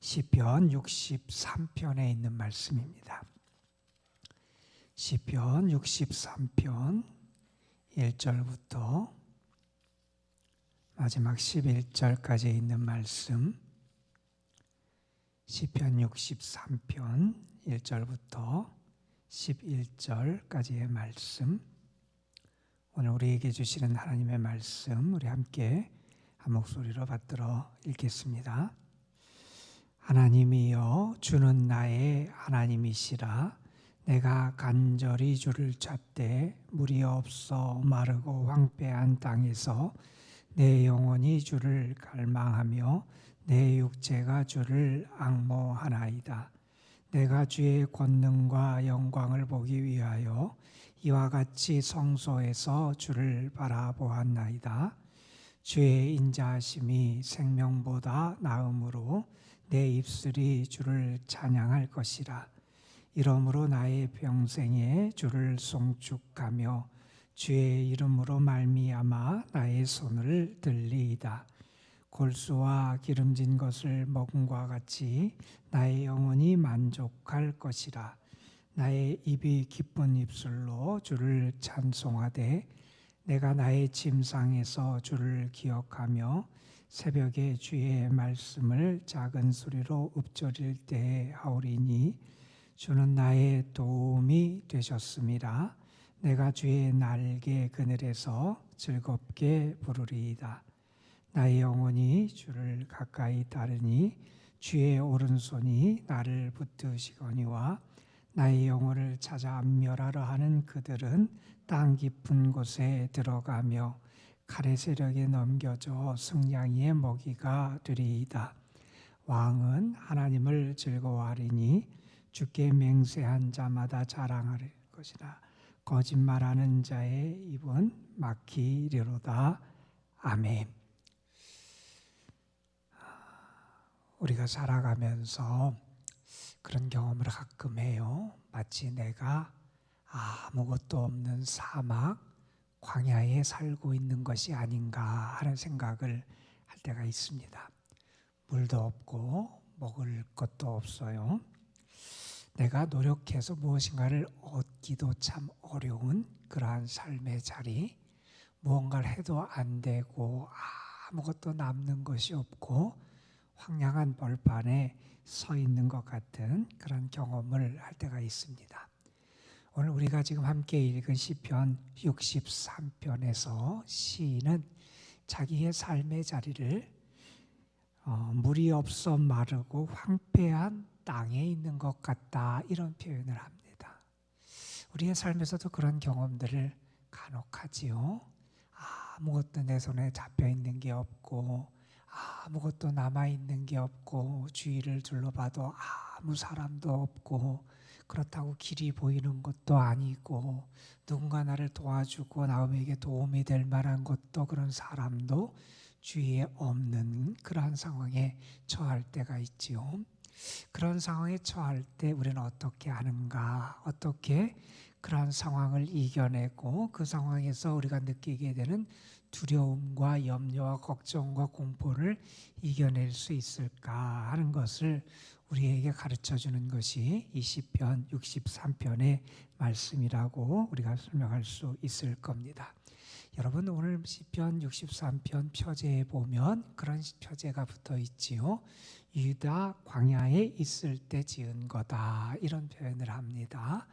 시편 63편에 있는 말씀입니다. 시편 63편 1절부터 마지막 11절까지 있는 말씀, 시편 63편 1절부터 11절까지의 말씀, 오늘 우리에게 주시는 하나님의 말씀 우리 함께 한 목소리로 받들어 읽겠습니다. 하나님이여, 주는 나의 하나님이시라. 내가 간절히 주를 찾되 물이 없어 마르고 황폐한 땅에서 내 영혼이 주를 갈망하며 내 육체가 주를 앙모하나이다. 내가 주의 권능과 영광을 보기 위하여 이와 같이 성소에서 주를 바라보았나이다. 주의 인자하심이 생명보다 나음으로 내 입술이 주를 찬양할 것이라. 이러므로 나의 평생에 주를 송축하며 주의 이름으로 말미암아 나의 손을 들리이다. 골수와 기름진 것을 먹음과 같이 나의 영혼이 만족할 것이라. 나의 입이 기쁜 입술로 주를 찬송하되 내가 나의 침상에서 주를 기억하며 새벽에 주의 말씀을 작은 소리로 읊조릴 때에 하오리니 주는 나의 도움이 되셨음이라. 내가 주의 날개 그늘에서 즐겁게 부르리이다. 나의 영혼이 주를 가까이 따르니 주의 오른손이 나를 붙드시거니와 나의 영혼을 찾아 멸하려 하는 그들은 땅 깊은 곳에 들어가며 칼의 세력에 넘겨져 승냥이의 먹이가 되리이다. 왕은 하나님을 즐거워하리니 주께 맹세한 자마다 자랑할 것이라. 거짓말하는 자의 입은 막히리로다. 아멘. 우리가 살아가면서 그런 경험을 가끔 해요. 마치 내가 아무것도 없는 사막, 광야에 살고 있는 것이 아닌가 하는 생각을 할 때가 있습니다. 물도 없고 먹을 것도 없어요. 내가 노력해서 무엇인가를 얻기도 참 어려운 그러한 삶의 자리, 무언가를 해도 안 되고 아무것도 남는 것이 없고 황량한 벌판에 서 있는 것 같은 그런 경험을 할 때가 있습니다. 오늘 우리가 지금 함께 읽은 시편 63편에서 시인은 자기의 삶의 자리를 물이 없어 마르고 황폐한 땅에 있는 것 같다, 이런 표현을 합니다. 우리의 삶에서도 그런 경험들을 간혹 하지요. 아무것도 내 손에 잡혀 있는 게 없고 아무것도 남아 있는 게 없고 주위를 둘러봐도 아무 사람도 없고 그렇다고 길이 보이는 것도 아니고 누군가 나를 도와주고 남에게 도움이 될 만한 것도 그런 사람도 주위에 없는 그러한 상황에 처할 때가 있지요. 그런 상황에 처할 때 우리는 어떻게 하는가? 어떻게 그러한 상황을 이겨내고 그 상황에서 우리가 느끼게 되는 두려움과 염려와 걱정과 공포를 이겨낼 수 있을까 하는 것을 우리에게 가르쳐주는 것이 이 시편 63편의 말씀이라고 우리가 설명할 수 있을 겁니다. 여러분, 오늘 시편 63편 표제에 보면 그런 표제가 붙어 있지요. 유다 광야에 있을 때 지은 거다, 이런 표현을 합니다.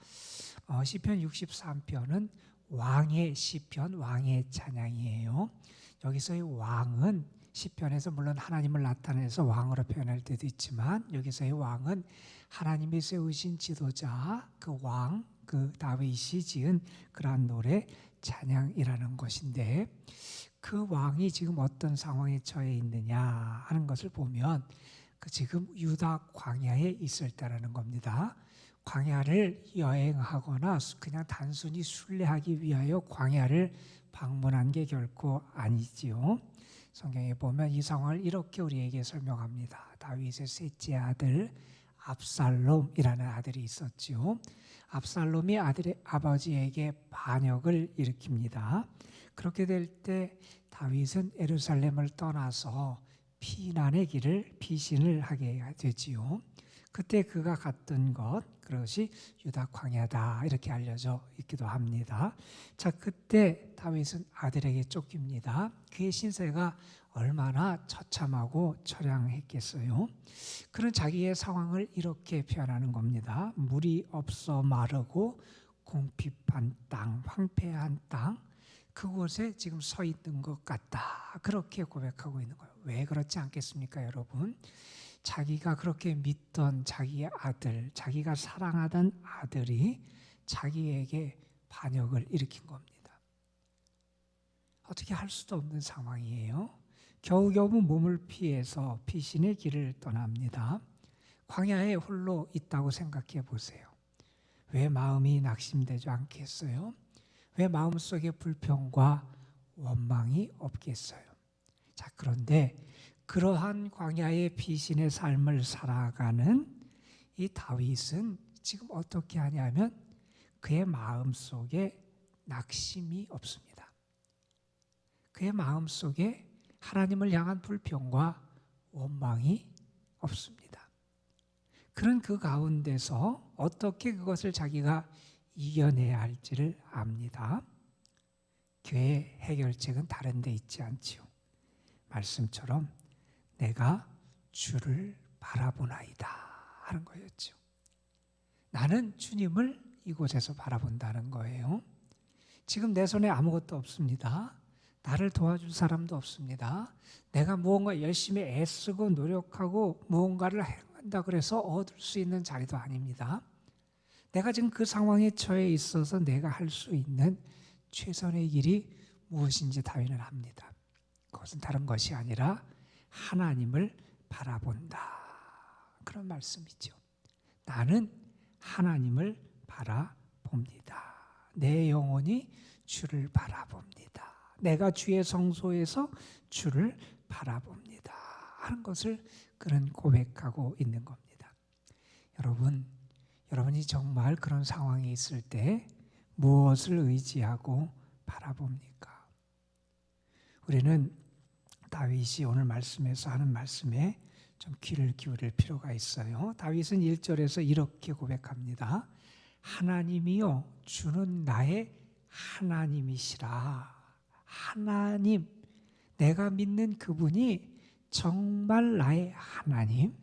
시편 63편은 왕의 시편, 왕의 찬양이에요. 여기서의 왕은 시편에서 물론 하나님을 나타내서 왕으로 표현할 때도 있지만 여기서의 왕은 하나님이 세우신 지도자, 그 왕, 그 다윗이 지은 그러한 노래 찬양이라는 것인데, 그 왕이 지금 어떤 상황에 처해 있느냐 하는 것을 보면 지금 유다 광야에 있을 때라는 겁니다. 광야를 여행하거나 그냥 단순히 순례하기 위하여 광야를 방문한 게 결코 아니지요. 성경에 보면 이 상황을 이렇게 우리에게 설명합니다. 다윗의 셋째 아들 압살롬이라는 아들이 있었지요. 압살롬이 아버지에게 반역을 일으킵니다. 그렇게 될 때 다윗은 예루살렘을 떠나서 피난의 길을 피신을 하게 되지요. 그때 그가 갔던 그것이 유다 광야다 이렇게 알려져 있기도 합니다. 자, 그때 다윗은 아들에게 쫓깁니다. 그의 신세가 얼마나 처참하고 처량했겠어요. 그런 자기의 상황을 이렇게 표현하는 겁니다. 물이 없어 마르고 공핍한 땅, 황폐한 땅, 그곳에 지금 서 있는 것 같다. 그렇게 고백하고 있는 거예요. 왜 그렇지 않겠습니까, 여러분? 자기가 그렇게 믿던 자기의 아들, 자기가 사랑하던 아들이 자기에게 반역을 일으킨 겁니다. 어떻게 할 수도 없는 상황이에요. 겨우겨우 몸을 피해서 피신의 길을 떠납니다. 광야에 홀로 있다고 생각해 보세요. 왜 마음이 낙심되지 않겠어요? 왜 마음속에 불평과 원망이 없겠어요? 자, 그런데 그러한 광야의 피신의 삶을 살아가는 이 다윗은 지금 어떻게 하냐면 그의 마음속에 낙심이 없습니다. 그의 마음속에 하나님을 향한 불평과 원망이 없습니다. 그런 그 가운데서 어떻게 그것을 자기가 이겨내야 할지를 압니다. 그의 해결책은 다른 데 있지 않지요. 말씀처럼 내가 주를 바라보나이다 하는 거였죠. 나는 주님을 이곳에서 바라본다는 거예요. 지금 내 손에 아무것도 없습니다. 나를 도와줄 사람도 없습니다. 내가 무언가 열심히 애쓰고 노력하고 무언가를 한다 그래서 얻을 수 있는 자리도 아닙니다. 내가 지금 그 상황에 처해 있어서 내가 할 수 있는 최선의 길이 무엇인지 다윗은 합니다. 그것은 다른 것이 아니라 하나님을 바라본다. 그런 말씀이죠. 나는 하나님을 바라봅니다. 내 영혼이 주를 바라봅니다. 내가 주의 성소에서 주를 바라봅니다. 하는 것을 그는 고백하고 있는 겁니다. 여러분이 정말 그런 상황에 있을 때 무엇을 의지하고 바라봅니까? 우리는 다윗이 오늘 말씀에서 하는 말씀에 좀 귀를 기울일 필요가 있어요. 다윗은 1절에서 이렇게 고백합니다. 하나님이요, 주는 나의 하나님이시라. 하나님, 내가 믿는 그분이 정말 나의 하나님,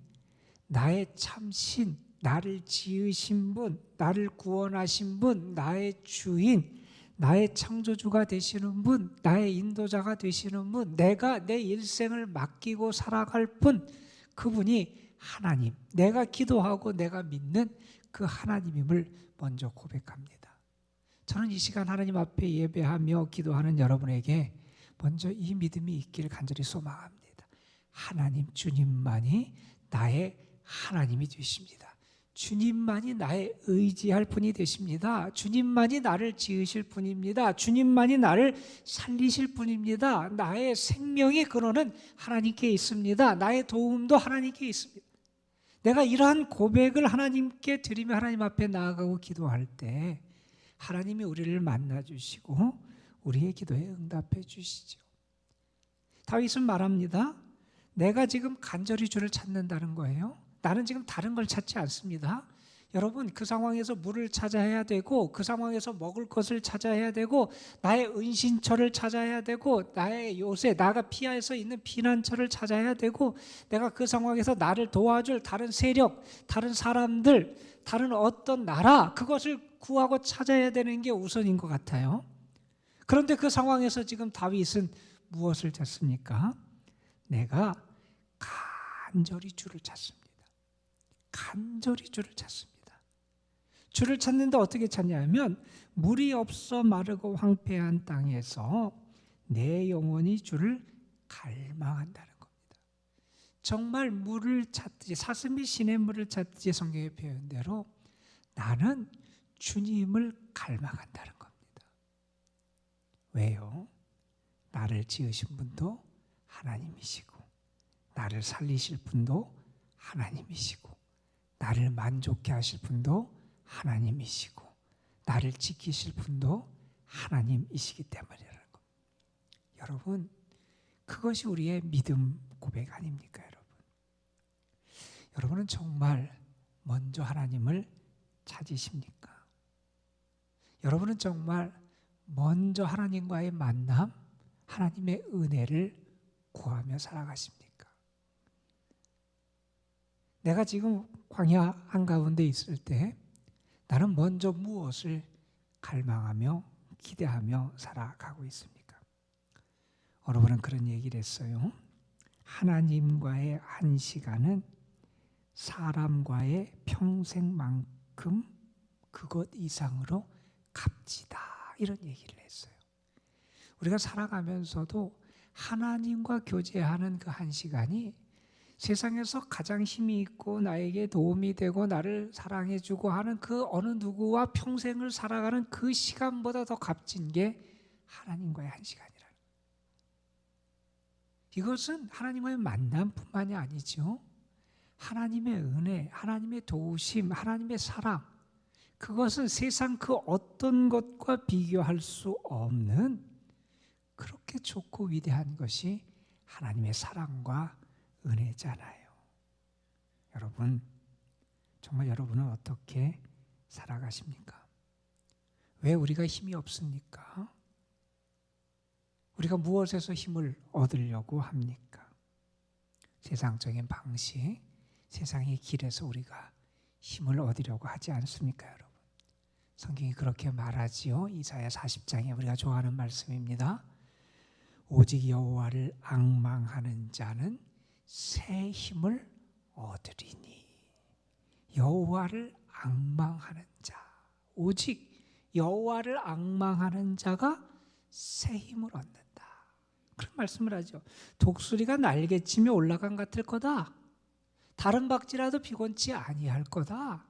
나의 참신, 나를 지으신 분, 나를 구원하신 분, 나의 주인, 나의 창조주가 되시는 분, 나의 인도자가 되시는 분, 내가 내 일생을 맡기고 살아갈 분, 그분이 하나님, 내가 기도하고 내가 믿는 그 하나님임을 먼저 고백합니다. 저는 이 시간 하나님 앞에 예배하며 기도하는 여러분에게 먼저 이 믿음이 있기를 간절히 소망합니다. 하나님, 주님만이 나의 하나님이 되십니다. 주님만이 나의 의지할 분이 되십니다. 주님만이 나를 지으실 분입니다. 주님만이 나를 살리실 분입니다. 나의 생명의 근원은 하나님께 있습니다. 나의 도움도 하나님께 있습니다. 내가 이러한 고백을 하나님께 드리며 하나님 앞에 나아가고 기도할 때 하나님이 우리를 만나주시고 우리의 기도에 응답해 주시죠. 다윗은 말합니다. 내가 지금 간절히 주를 찾는다는 거예요. 나는 지금 다른 걸 찾지 않습니다. 여러분, 그 상황에서 물을 찾아야 되고 그 상황에서 먹을 것을 찾아야 되고 나의 은신처를 찾아야 되고 나의 요새 나가 피해서 있는 피난처를 찾아야 되고 내가 그 상황에서 나를 도와줄 다른 세력, 다른 사람들, 다른 어떤 나라, 그것을 구하고 찾아야 되는 게 우선인 것 같아요. 그런데 그 상황에서 지금 다윗은 무엇을 찾습니까? 내가 간절히 주를 찾습니다. 간절히 주를 찾습니다. 주를 찾는데 어떻게 찾냐면 물이 없어 마르고 황폐한 땅에서 내 영혼이 주를 갈망한다는 겁니다. 정말 물을 찾듯이 사슴이 시냇물을 찾듯이 성경의 표현대로 나는 주님을 갈망한다는 겁니다. 왜요? 나를 지으신 분도 하나님이시고 나를 살리실 분도 하나님이시고 나를 만족케 하실 분도 하나님이시고 나를 지키실 분도 하나님이시기 때문이라는 겁니다. 여러분, 그것이 우리의 믿음 고백 아닙니까, 여러분? 여러분은 정말 먼저 하나님을 찾으십니까? 여러분은 정말 먼저 하나님과의 만남, 하나님의 은혜를 구하며 살아가십니까? 내가 지금 광야 한가운데 있을 때 나는 먼저 무엇을 갈망하며 기대하며 살아가고 있습니까? 어느 분은 그런 얘기를 했어요. 하나님과의 한 시간은 사람과의 평생만큼 그것 이상으로 값지다, 이런 얘기를 했어요. 우리가 살아가면서도 하나님과 교제하는 그 한 시간이 세상에서 가장 힘이 있고 나에게 도움이 되고 나를 사랑해주고 하는 그 어느 누구와 평생을 살아가는 그 시간보다 더 값진 게 하나님과의 한 시간이라는 거예요. 이것은 하나님과의 만남뿐만이 아니죠. 하나님의 은혜, 하나님의 도우심, 하나님의 사랑, 그것은 세상 그 어떤 것과 비교할 수 없는 그렇게 좋고 위대한 것이 하나님의 사랑과 은혜잖아요. 여러분, 정말 여러분은 어떻게 살아가십니까? 왜 우리가 힘이 없습니까? 우리가 무엇에서 힘을 얻으려고 합니까? 세상적인 방식, 세상의 길에서 우리가 힘을 얻으려고 하지 않습니까, 여러분? 성경이 그렇게 말하지요. 이사야 40장에 우리가 좋아하는 말씀입니다. 오직 여호와를 앙망하는 자는 새 힘을 얻으리니. 여호와를 앙망하는 자, 오직 여호와를 앙망하는 자가 새 힘을 얻는다, 그런 말씀을 하죠. 독수리가 날개치며 올라간 같을 거다. 다른 박쥐라도 피곤치 아니할 거다.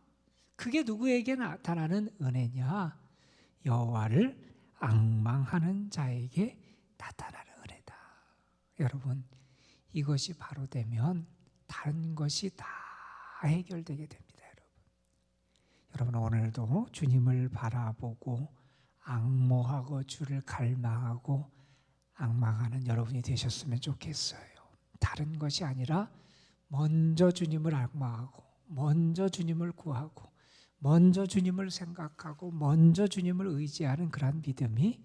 그게 누구에게 나타나는 은혜냐? 여호와를 앙망하는 자에게 나타나는 은혜다. 여러분, 이것이 바로 되면 다른 것이 다 해결되게 됩니다. 여러분, 오늘도 주님을 바라보고 앙모하고 주를 갈망하고 앙망하는 여러분이 되셨으면 좋겠어요. 다른 것이 아니라 먼저 주님을 앙망하고 먼저 주님을 구하고 먼저 주님을 생각하고 먼저 주님을 의지하는 그런 믿음이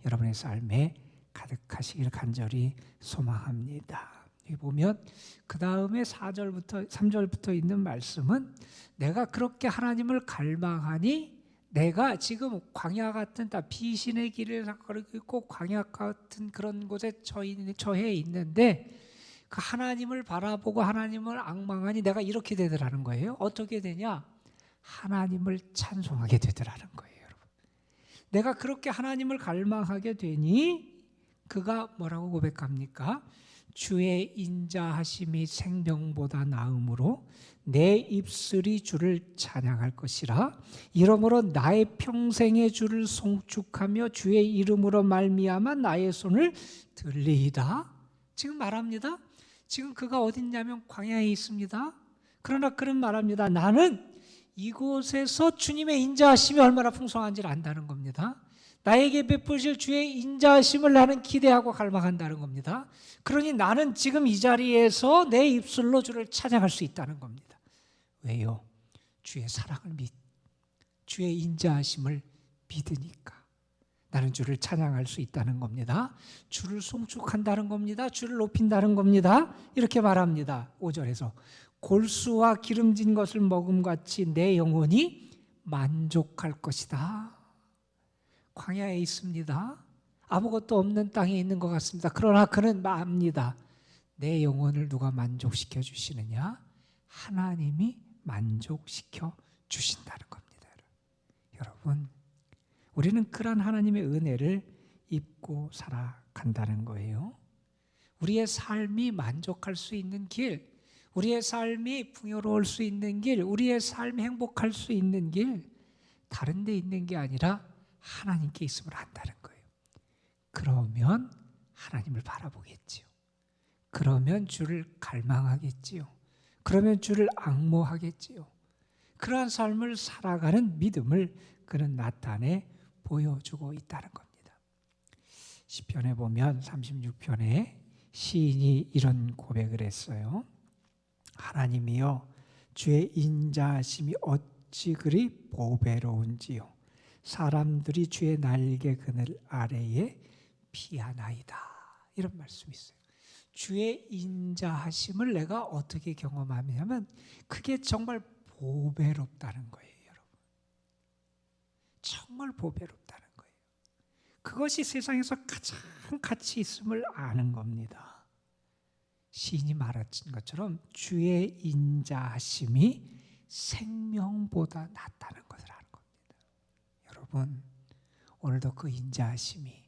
여러분의 삶에 가득하시길 간절히 소망합니다. 여기 보면 그 다음에 4절부터 3절부터 있는 말씀은 내가 그렇게 하나님을 갈망하니 내가 지금 광야 같은 다 비신의 길을 걸고 있고 광야 같은 그런 곳에 처해 있는데 그 하나님을 바라보고 하나님을 앙망하니 내가 이렇게 되더라는 거예요. 어떻게 되냐? 하나님을 찬송하게 되더라는 거예요, 여러분. 내가 그렇게 하나님을 갈망하게 되니 그가 뭐라고 고백합니까? 주의 인자하심이 생명보다 나음으로 내 입술이 주를 찬양할 것이라. 이러므로 나의 평생의 주를 송축하며 주의 이름으로 말미암아 나의 손을 들리이다. 지금 말합니다. 지금 그가 어딨냐면 광야에 있습니다. 그러나 그는 말합니다. 나는 이곳에서 주님의 인자하심이 얼마나 풍성한지를 안다는 겁니다. 나에게 베푸실 주의 인자하심을 나는 기대하고 갈망한다는 겁니다. 그러니 나는 지금 이 자리에서 내 입술로 주를 찬양할 수 있다는 겁니다. 왜요? 주의 사랑을 주의 인자하심을 믿으니까 나는 주를 찬양할 수 있다는 겁니다. 주를 송축한다는 겁니다. 주를 높인다는 겁니다. 이렇게 말합니다. 5절에서 골수와 기름진 것을 먹음같이 내 영혼이 만족할 것이다. 광야에 있습니다. 아무것도 없는 땅에 있는 것 같습니다. 그러나 그는 압니다. 내 영혼을 누가 만족시켜 주시느냐? 하나님이 만족시켜 주신다는 겁니다. 여러분, 우리는 그런 하나님의 은혜를 입고 살아간다는 거예요. 우리의 삶이 만족할 수 있는 길, 우리의 삶이 풍요로울 수 있는 길, 우리의 삶이 행복할 수 있는 길, 다른 데 있는 게 아니라 하나님께 있음을 안다는 거예요. 그러면 하나님을 바라보겠지요. 그러면 주를 갈망하겠지요. 그러면 주를 앙모하겠지요. 그러한 삶을 살아가는 믿음을 그는 나타내 보여주고 있다는 겁니다. 시편에 보면 36편에 시인이 이런 고백을 했어요. 하나님이여, 주의 인자하심이 어찌 그리 보배로운지요. 사람들이 주의 날개 그늘 아래에 피하나이다. 이런 말씀이 있어요. 주의 인자하심을 내가 어떻게 경험하냐면 그게 정말 보배롭다는 거예요, 여러분. 정말 보배롭다는 거예요. 그것이 세상에서 가장 가치 있음을 아는 겁니다. 시인이 말한 것처럼 주의 인자하심이 생명보다 낫다는 것을 아는 겁니다. 여러분, 오늘도 그 인자하심이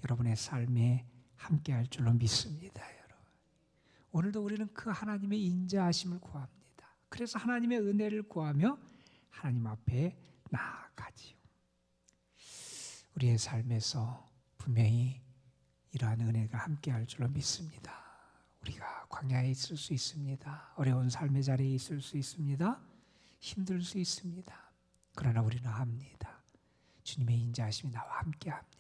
여러분의 삶에 함께할 줄로 믿습니다. 여러분, 오늘도 우리는 그 하나님의 인자하심을 구합니다. 그래서 하나님의 은혜를 구하며 하나님 앞에 나아가지요. 우리의 삶에서 분명히 이러한 은혜가 함께할 줄로 믿습니다. 우리가 광야에 있을 수 있습니다. 어려운 삶의 자리에 있을 수 있습니다. 힘들 수 있습니다. 그러나 우리는 압니다. 주님의 인자하심이 나와 함께합니다.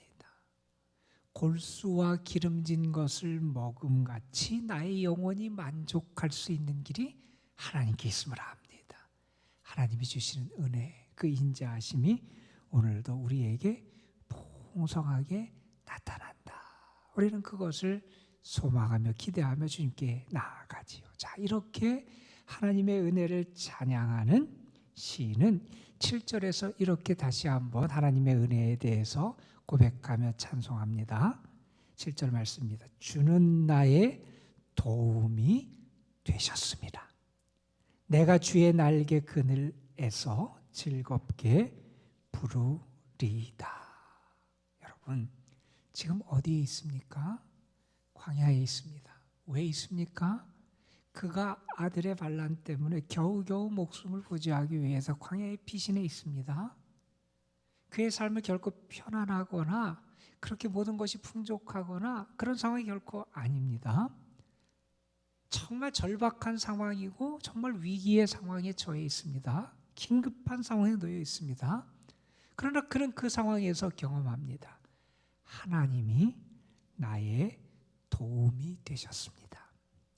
골수와 기름진 것을 먹음같이 나의 영혼이 만족할 수 있는 길이 하나님께 있음을 압니다. 하나님이 주시는 은혜, 그 인자하심이 오늘도 우리에게 풍성하게 나타난다. 우리는 그것을 소망하며 기대하며 주님께 나아가지요. 자, 이렇게 하나님의 은혜를 찬양하는 시인은 7절에서 이렇게 다시 한번 하나님의 은혜에 대해서 고백하며 찬송합니다. 7절 말씀입니다. 주는 나의 도움이 되셨습니다. 내가 주의 날개 그늘에서 즐겁게 부르리이다. 여러분, 지금 어디에 있습니까? 광야에 있습니다. 왜 있습니까? 그가 아들의 반란 때문에 겨우겨우 목숨을 부지하기 위해서 광야의 피신에 있습니다. 그의 삶을 결코 편안하거나 그렇게 모든 것이 풍족하거나 그런 상황이 결코 아닙니다. 정말 절박한 상황이고 정말 위기의 상황에 처해 있습니다. 긴급한 상황에 놓여 있습니다. 그러나 그는 그 상황에서 경험합니다. 하나님이 나의 도움이 되셨습니다.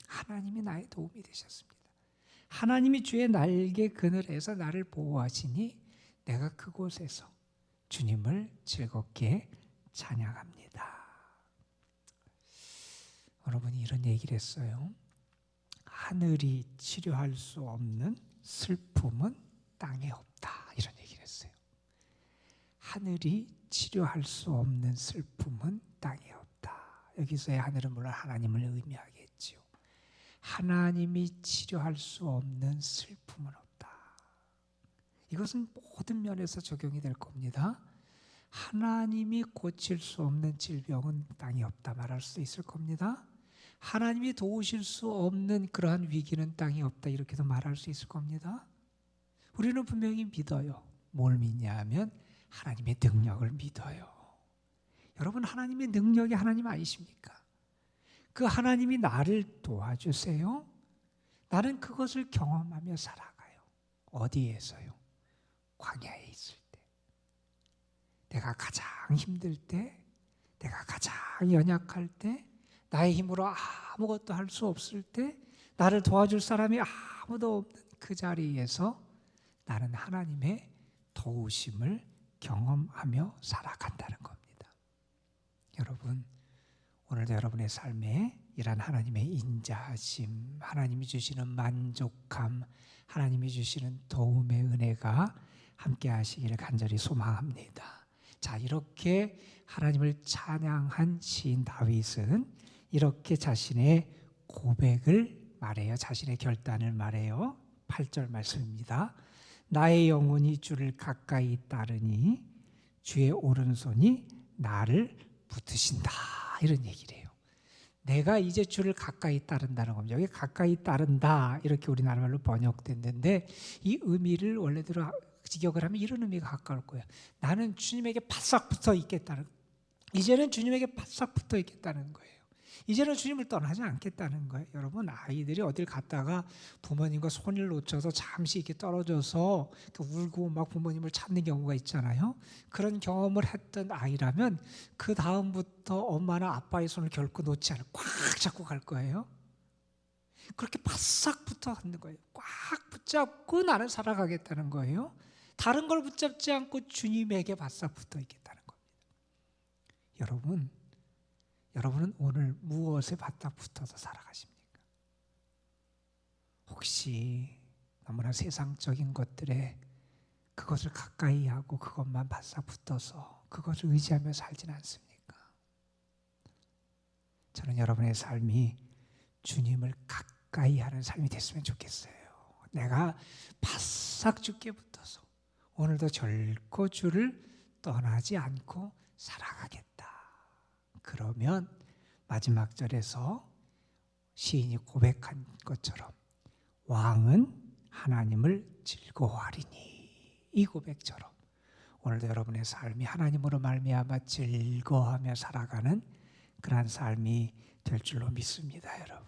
하나님이 나의 도움이 되셨습니다. 하나님이 주의 날개 그늘에서 나를 보호하시니 내가 그곳에서 주님을 즐겁게 찬양합니다. 여러분이 이런 얘기를 했어요. 하늘이 치료할 수 없는 슬픔은 땅에 없다. 이런 얘기를 했어요. 하늘이 치료할 수 없는 슬픔은 땅에 없다. 여기서의 하늘은 물론 하나님을 의미하겠지요. 하나님이 치료할 수 없는 슬픔은 없다. 이것은 모든 면에서 적용이 될 겁니다. 하나님이 고칠 수 없는 질병은 땅에 없다 말할 수 있을 겁니다. 하나님이 도우실 수 없는 그러한 위기는 땅에 없다 이렇게도 말할 수 있을 겁니다. 우리는 분명히 믿어요. 뭘 믿냐 하면 하나님의 능력을 믿어요. 여러분, 하나님의 능력이 하나님 아니십니까? 그 하나님이 나를 도와주세요. 나는 그것을 경험하며 살아가요. 어디에서요? 광야에 있을 때. 내가 가장 힘들 때, 내가 가장 연약할 때, 나의 힘으로 아무것도 할 수 없을 때, 나를 도와줄 사람이 아무도 없는 그 자리에서 나는 하나님의 도우심을 경험하며 살아간다는 겁니다. 여러분, 오늘도 여러분의 삶에 이런 하나님의 인자하심, 하나님이 주시는 만족함, 하나님이 주시는 도움의 은혜가 함께 하시기를 간절히 소망합니다. 자, 이렇게 하나님을 찬양한 시인 다윗은 이렇게 자신의 고백을 말해요. 자신의 결단을 말해요. 8절 말씀입니다. 나의 영혼이 주를 가까이 따르니 주의 오른손이 나를 붙으신다. 이런 얘기를 해요. 내가 이제 주를 가까이 따른다는 겁니다. 여기 가까이 따른다 이렇게 우리나라 말로 번역됐는데 이 의미를 원래대로 직역을 하면 이런 의미가 가까울 거예요. 나는 주님에게 바싹 붙어 있겠다는, 이제는 주님에게 바싹 붙어 있겠다는 거예요. 이제는 주님을 떠나지 않겠다는 거예요. 여러분, 아이들이 어딜 갔다가 부모님과 손을 놓쳐서 잠시 이렇게 떨어져서 울고 막 부모님을 찾는 경우가 있잖아요. 그런 경험을 했던 아이라면 그 다음부터 엄마나 아빠의 손을 결코 놓지 않고 꽉 잡고 갈 거예요. 그렇게 바싹 붙어 가는 거예요. 꽉 붙잡고 나는 살아가겠다는 거예요. 다른 걸 붙잡지 않고 주님에게 바싹 붙어 있겠다는 겁니다. 여러분은 오늘 무엇에 바짝 붙어서 살아가십니까? 혹시 너무나 세상적인 것들에 그것을 가까이 하고 그것만 바싹 붙어서 그것을 의지하며 살진 않습니까? 저는 여러분의 삶이 주님을 가까이 하는 삶이 됐으면 좋겠어요. 내가 바싹 주께 붙어서 오늘도 결코 주를 떠나지 않고 살아가겠다. 그러면 마지막 절에서 시인이 고백한 것처럼 왕은 하나님을 즐거워하리니, 이 고백처럼 오늘도 여러분의 삶이 하나님으로 말미암아 즐거워하며 살아가는 그러한 삶이 될 줄로 믿습니다. 여러분,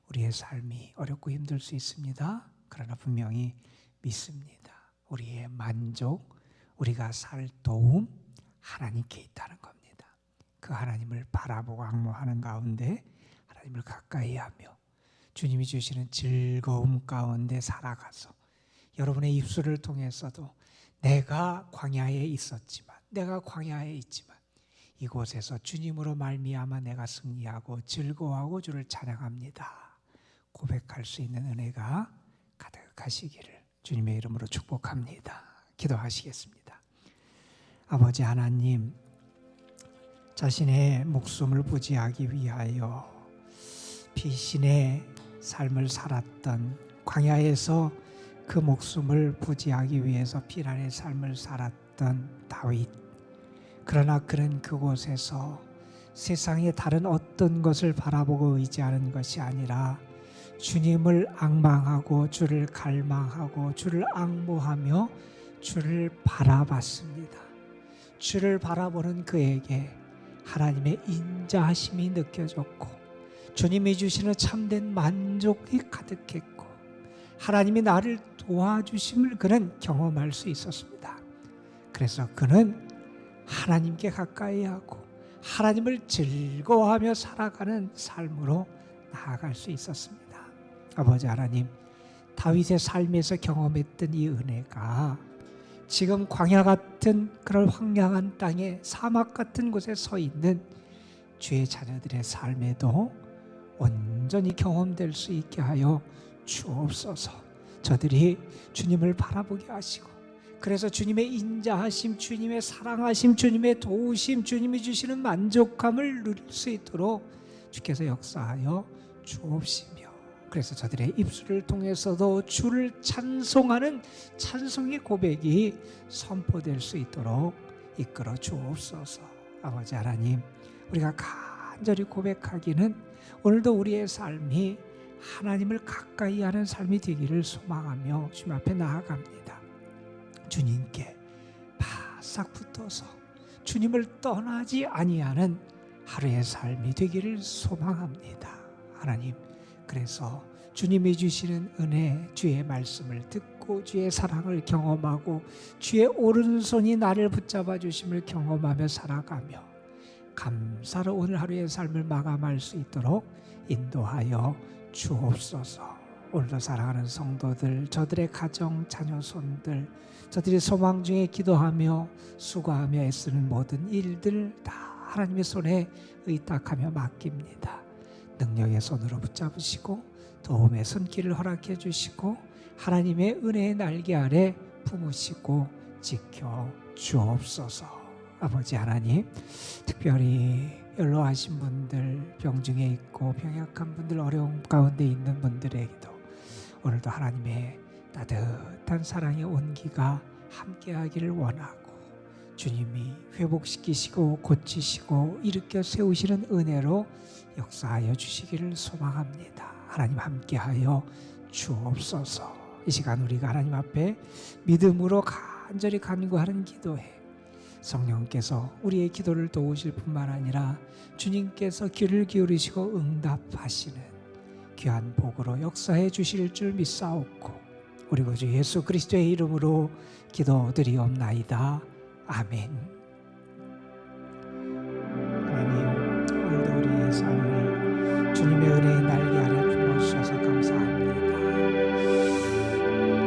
우리의 삶이 어렵고 힘들 수 있습니다. 그러나 분명히 믿습니다. 우리의 만족, 우리가 살 도움 하나님께 있다는 겁니다. 그 하나님을 바라보고 앙모하는 가운데 하나님을 가까이 하며 주님이 주시는 즐거움 가운데 살아가서 여러분의 입술을 통해서도 내가 광야에 있었지만, 내가 광야에 있지만 이곳에서 주님으로 말미암아 내가 승리하고 즐거워하고 주를 찬양합니다. 고백할 수 있는 은혜가 가득하시기를 주님의 이름으로 축복합니다. 기도하시겠습니다. 아버지 하나님, 자신의 목숨을 부지하기 위하여 피신의 삶을 살았던, 광야에서 그 목숨을 부지하기 위해서 피란의 삶을 살았던 다윗, 그러나 그는 그곳에서 세상의 다른 어떤 것을 바라보고 의지하는 것이 아니라 주님을 앙망하고 주를 갈망하고 주를 앙모하며 주를 바라봤습니다. 주를 바라보는 그에게 하나님의 인자하심이 느껴졌고 주님이 주시는 참된 만족이 가득했고 하나님이 나를 도와주심을 그는 경험할 수 있었습니다. 그래서 그는 하나님께 가까이 하고 하나님을 즐거워하며 살아가는 삶으로 나아갈 수 있었습니다. 아버지 하나님, 다윗의 삶에서 경험했던 이 은혜가 지금 광야 같은 그런 황량한 땅에, 사막 같은 곳에 서 있는 주의 자녀들의 삶에도 온전히 경험될 수 있게 하여 주옵소서. 저들이 주님을 바라보게 하시고, 그래서 주님의 인자하심, 주님의 사랑하심, 주님의 도우심, 주님이 주시는 만족감을 누릴 수 있도록 주께서 역사하여 주옵시며, 그래서 저들의 입술을 통해서도 주를 찬송하는 찬송의 고백이 선포될 수 있도록 이끌어 주옵소서. 아버지 하나님, 우리가 간절히 고백하기는 오늘도 우리의 삶이 하나님을 가까이 하는 삶이 되기를 소망하며 주님 앞에 나아갑니다. 주님께 바싹 붙어서 주님을 떠나지 아니하는 하루의 삶이 되기를 소망합니다. 하나님, 그래서 주님이 주시는 은혜, 주의 말씀을 듣고 주의 사랑을 경험하고 주의 오른손이 나를 붙잡아 주심을 경험하며 살아가며 감사로 오늘 하루의 삶을 마감할 수 있도록 인도하여 주옵소서. 오늘도 사랑하는 성도들, 저들의 가정, 자녀손들, 저들이 소망 중에 기도하며 수고하며 애쓰는 모든 일들 다 하나님의 손에 의탁하며 맡깁니다. 능력의 손으로 붙잡으시고 도움의 손길을 허락해 주시고 하나님의 은혜의 날개 아래 품으시고 지켜 주옵소서. 아버지 하나님, 특별히 연로하신 분들, 병중에 있고 병약한 분들, 어려움 가운데 있는 분들에게도 오늘도 하나님의 따뜻한 사랑의 온기가 함께하기를 원하고 주님이 회복시키시고 고치시고 일으켜 세우시는 은혜로 역사하여 주시기를 소망합니다. 하나님 함께하여 주옵소서. 이 시간 우리가 하나님 앞에 믿음으로 간절히 간구하는 기도에 성령께서 우리의 기도를 도우실 뿐만 아니라 주님께서 귀를 기울이시고 응답하시는 귀한 복으로 역사해 주실 줄 믿사옵고 우리 구주 예수 그리스도의 이름으로 기도드리옵나이다. 아멘. 하나님, 오늘도 우리의 삶을 주님의 은혜의 날